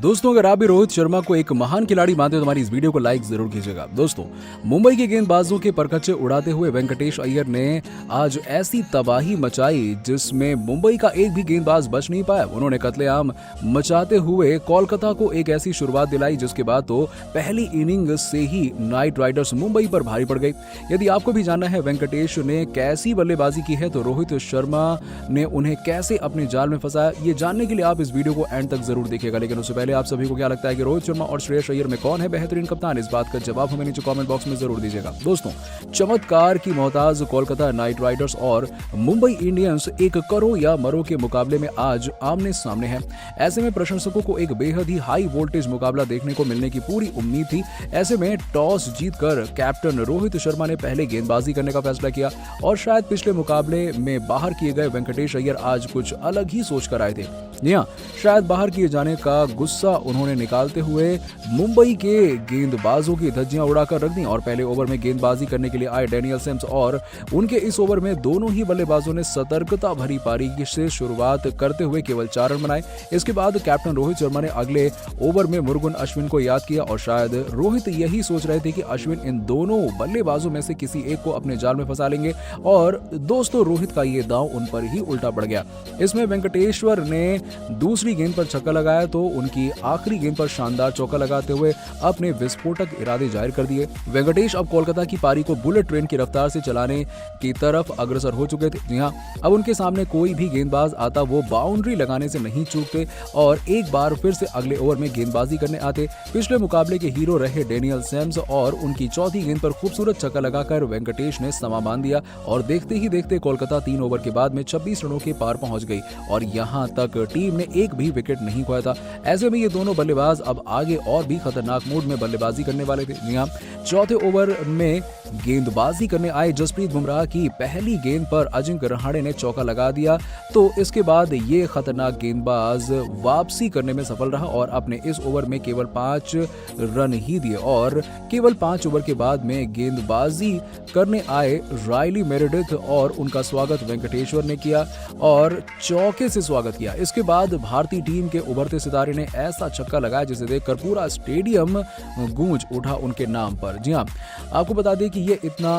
दोस्तों, अगर आप भी रोहित शर्मा को एक महान खिलाड़ी मानते हो तो हमारी इस वीडियो को लाइक जरूर कीजिएगा। दोस्तों, मुंबई के गेंदबाजों के परखच्चे उड़ाते हुए वेंकटेश अय्यर ने आज ऐसी तबाही मचाई जिसमें मुंबई का एक भी गेंदबाज बच नहीं पाया। उन्होंने कत्लेआम मचाते हुए कोलकाता को एक ऐसी शुरुआत दिलाई जिसके बाद तो पहली इनिंग से ही नाइट राइडर्स मुंबई पर भारी पड़ गई। यदि आपको भी जानना है वेंकटेश ने कैसी बल्लेबाजी की है तो रोहित शर्मा ने उन्हें कैसे अपने जाल में फंसाया, ये जानने के लिए आप इस वीडियो को एंड तक जरूर देखिएगा। लेकिन उससे पहले आप सभी को क्या लगता है कि रोहित शर्मा और श्रेयस अय्यर में कौन है बेहतरीन कप्तान? इस बात का जवाब हमें नीचे कमेंट बॉक्स में जरूर दीजिएगा। दोस्तों, चमत्कार की मोहताज कोलकाता नाइट राइडर्स और मुंबई इंडियंस एक करो या मरो के मुकाबले में आज आमने सामने है। ऐसे में प्रशंसकों को एक बेहद ही हाई वोल्टेज मुकाबला देखने को मिलने की पूरी उम्मीद थी। ऐसे में टॉस जीतकर कैप्टन रोहित शर्मा ने पहले गेंदबाजी करने का फैसला किया और शायद पिछले मुकाबले में बाहर किए गए वेंकटेश अय्यर आज कुछ अलग ही सोच कर आए थे। जी हां, शायद बाहर किए जाने का गुस्सा उन्होंने निकालते हुए मुंबई के गेंदबाजों की धज्जियां उड़ाकर रख दी और पहले ओवर में गेंदबाजी करने के लिए आए डेनियल सिम्स और उनके इस ओवर में दोनों ही बल्लेबाजों ने सतर्कता भरी पारी से शुरुआत करते हुए केवल 4 रन बनाए। इसके बाद कैप्टन रोहित शर्मा ने अगले ओवर में मुरुगन अश्विन को याद किया और शायद रोहित यही सोच रहे थे कि अश्विन इन दोनों बल्लेबाजों में से किसी एक को अपने जाल में फंसा लेंगे और दोस्तों रोहित का ये दांव उन पर ही उल्टा पड़ गया। इसमें वेंकटेश्वर ने दूसरी गेंद पर छक्का लगाया तो उनकी आखिरी गेंद पर शानदार चौका लगाते हुए अपने विस्फोटक इरादे जाहिर कर दिए। वेंकटेश अब कोलकाता की पारी को बुलेट ट्रेन की रफ्तार से चलाने की तरफ अग्रसर हो चुके थे। जी हां, अब उनके सामने कोई भी गेंदबाज आता वो बाउंड्री लगाने से नहीं चूकते और एक बार फिर से अगले ओवर में गेंदबाजी करने आते। पिछले मुकाबले के हीरो रहे डेनियल सिम्स और उनकी चौथी गेंद पर खूबसूरत छक्का लगाकर वेंकटेश ने समा बांध दिया और देखते ही देखते कोलकाता 3 ओवर के बाद में 26 रनों के पार पहुंच गई और यहां तक टीम ने एक भी विकेट नहीं खोया था। ऐसे में ये दोनों बल्लेबाज अब आगे और भी खतरनाक मूड में बल्लेबाजी करने वाले थे। जी हां, चौथे ओवर में गेंदबाजी करने आए जसप्रीत बुमराह की पहली गेंद पर अजिंक्य रहाणे ने चौका लगा दिया तो इसके बाद ये खतरनाक गेंदबाज वापसी करने में सफल रहा और अपने इस ओवर में केवल 5 रन ही दिए और केवल 5 ओवर के बाद में गेंदबाजी करने आए रायली मेरेडिथ और उनका स्वागत वेंकटेश्वर ने किया और चौके से स्वागत किया। इसके बाद भारतीय टीम के उभरते सितारे ने ऐसा छक्का लगाया जिसे देखकर पूरा स्टेडियम गूंज उठा उनके नाम पर। जी हां, आपको बता दें कि ये इतना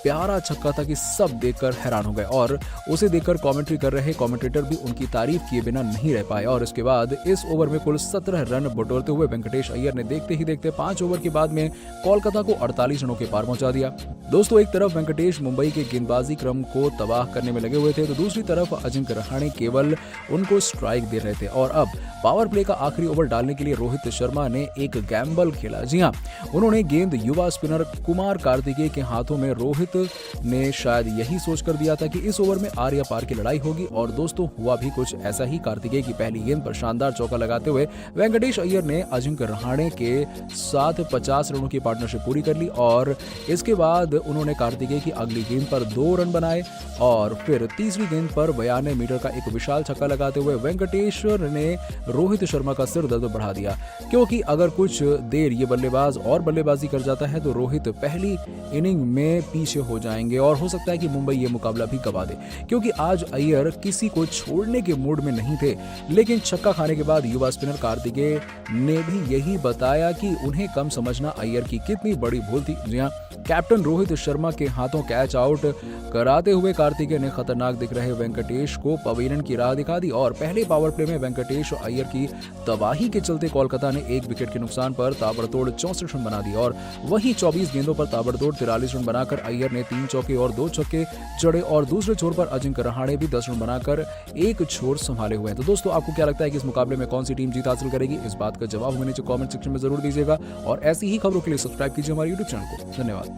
प्यारा छक्का था कि सब देखकर हैरान हो गए और उसे देखकर कमेंट्री कर रहे कमेंटेटर भी उनकी तारीफ किए बिना नहीं रह पाए और इसके बाद इस ओवर में कुल 17 रन बटोरते हुए वेंकटेश अय्यर ने देखते ही देखते 5 ओवर के बाद में कोलकाता को 48 रनों के पार पहुंचा दिया। दोस्तों, एक तरफ वेंकटेश मुंबई के गेंदबाजी क्रम को तबाह करने में लगे हुए थे तो दूसरी तरफ अजिंक्य रहाणे केवल उनको स्ट्राइक दे रहे थे और अब पावर प्ले का आखिरी ओवर डालने के लिए रोहित शर्मा ने एक गैम्बल खेला। जी हां, उन्होंने गेंद युवा स्पिनर कुमार कार्तिकेय के हाथों में रोहित ने शायद यही सोच कर दिया था कि इस ओवर में आर या पार की लड़ाई होगी और दोस्तों हुआ भी कुछ ऐसा ही। कार्तिकेय की पहली गेंद पर शानदार चौका लगाते हुए वेंकटेश अय्यर ने अजिंक्य रहाणे के साथ 50 रनों की पार्टनरशिप पूरी कर ली और इसके बाद उन्होंने कार्तिकेय की अगली गेंद पर 2 रन बनाए और फिर तीसरी गेंद पर 92 मीटर का एक विशाल छक्का लगाते हुए वेंकटेश्वर ने रोहित शर्मा का सिर दर्द बढ़ा दिया क्योंकि अगर कुछ देर ये बल्लेबाज और बल्लेबाजी कर जाता है तो रोहित पहली इनिंग में पीछे हो जाएंगे और हो सकता है कि मुंबई ये मुकाबला भी गंवा दे क्योंकि आज अय्यर किसी को छोड़ने के मूड में नहीं थे। लेकिन छक्का खाने के बाद युवा स्पिनर कार्तिकेय ने भी यही बताया कि उन्हें कम समझना अय्यर की कितनी बड़ी भूल थी। जी हां, कैप्टन रोहित शर्मा के हाथों कैच आउट कराते हुए कार्तिकेय ने खतरनाक दिख रहे वेंकटेश को पवेलियन की राह दिखा दी और पहले पावर प्ले में वेंकटेश और अय्यर की तबाही के चलते कोलकाता ने 1 विकेट के नुकसान पर ताबड़तोड़ 64 रन बना दिए और वहीं 24 गेंदों पर ताबड़तोड़ 43 रन बनाकर अय्यर ने 3 चौके और 2 छक्के जड़े और दूसरे छोर पर अजिंक्य रहाणे भी 10 रन बनाकर एक छोर संभाले हुए हैं। तो दोस्तों, आपको क्या लगता है कि इस मुकाबले में कौन सी टीम जीत हासिल करेगी? इस बात का जवाब हमें नीचे कमेंट सेक्शन में जरूर दीजिएगा और ऐसी ही खबरों के लिए सब्सक्राइब कीजिए हमारे YouTube चैनल को। धन्यवाद।